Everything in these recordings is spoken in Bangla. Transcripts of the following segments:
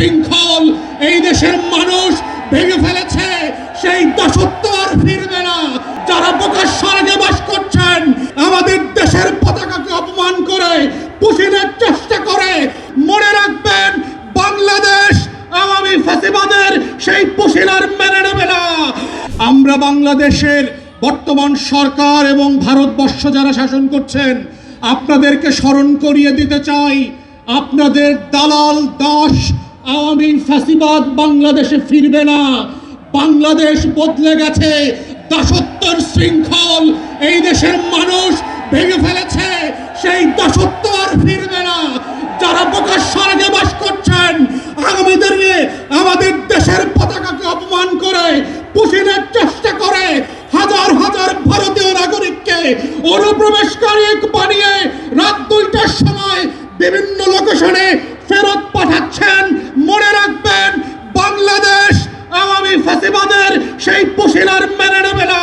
শৃঙ্খল এই দেশের মানুষ ভেঙে ফেলেছে। সেই দাসত্ব আর ফিরবে না। যারা প্রকাশ্যে বাস করছেন, আমাদের দেশের পতাকাকে অপমান করে পুষিনের চেষ্টা করে, মনে রাখবেন বাংলাদেশ আওয়ামী ফ্যাসিবাদের সেই পুষিনার মেনে নেবে না। আমরা বাংলাদেশের বর্তমান সরকার এবং ভারতবর্ষ যারা শাসন করছেন, আপনাদেরকে স্মরণ করিয়ে দিতে চাই, আপনাদের দালাল দাস আওয়ামী ফ্যাসিবাদ বাংলাদেশে ফিরবে না। বাংলাদেশ বদলে গেছে। দাসত্বের শৃঙ্খল এই দেশের মানুষ ভেঙে ফেলেছে। সেই দাসত্ব আর ফিরবে না। যারা প্রকাশ্যে বাস করছেন, আগামী দিনে আমাদের দেশের পতাকাকে অপমান করে পুষিনের চেষ্টা করে হাজার হাজার ভারতীয় নাগরিককে অনুপ্রবেশকারী বানিয়ে রাত 2টার সময় বিভিন্ন লোকেশনে ফেরত পাঠাচ্ছেন। মনে রাখবেন বাংলাদেশ আওয়ামী ফ্যাসিবাদের সেই পুষিনার মেনে নেবে না।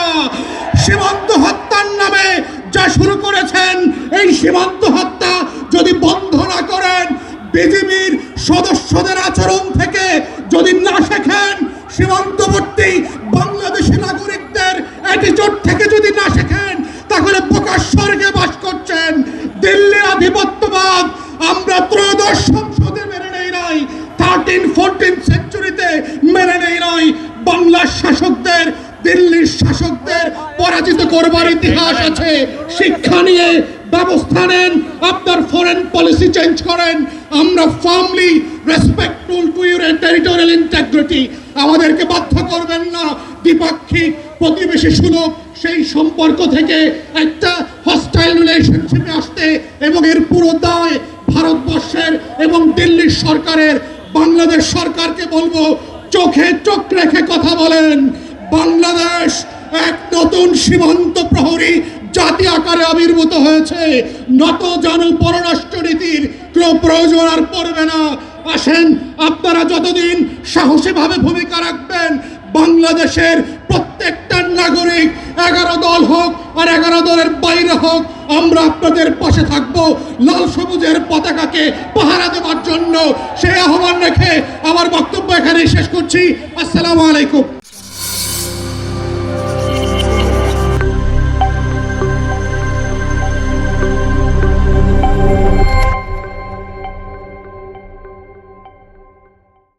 সীমান্ত হত্যার নামে যা শুরু করেছেন, এই সীমান্ত হত্যা যদি বন্ধ না করেন, বিজিবির সদস্যদের আচরণ থেকে যদি না শেখেন, সীমান্তবর্তী বাংলাদেশি নাগরিকদের অ্যাটিটিউড থেকে যদি না শেখেন, তাহলে প্রকাশ্যে বাস করছেন দিল্লির আধিপত্যবাদ আমরা ত্রয়োদশ সংসদে মেনে নেই নাই, 13-14 সেঞ্চুরিতে মেনে নেই নাই। বাংলার শাসকদের, দিল্লির শাসকদের পরাজিত করবার ইতিহাস আছে। শিক্ষা নিয়ে ব্যবস্থা নেন, আপনার ফরেন পলিসি চেঞ্জ করেন। আমরা firmly respectful to your territorial integrity. আমাদেরকে বাধ্য করবেন না দ্বিপাক্ষিক প্রতিবেশী সুলভ সেই সম্পর্ক থেকে একটা হস্টাইল রিলেশনশিপে আসতে, এবং এর পুরো দায় ভারতবর্ষের এবং দিল্লির সরকারের। বাংলাদেশ সরকারকে বলবো, চোখে চোখ রেখে কথা বলেন। বাংলাদেশ এক নতুন সীমান্ত প্রহরী জাতি আকারে আবির্ভূত হয়েছে। নত জানু পররাষ্ট্র নীতির কোনো প্রয়োজন আর পড়বে না। আসেন, আপনারা যতদিন সাহসীভাবে ভূমিকা রাখবেন, বাংলাদেশের প্রত্যেকটা নাগরিক 11 দল হোক আর 11 দলের বাইরে হোক, আমরা আপনাদের পাশে থাকব লাল সবুজের পতাকাকে পাহারা দেওয়ার জন্য। সেই আহ্বান রেখে আমার বক্তব্য এখানেই শেষ করছি। আসসালামু আলাইকুম।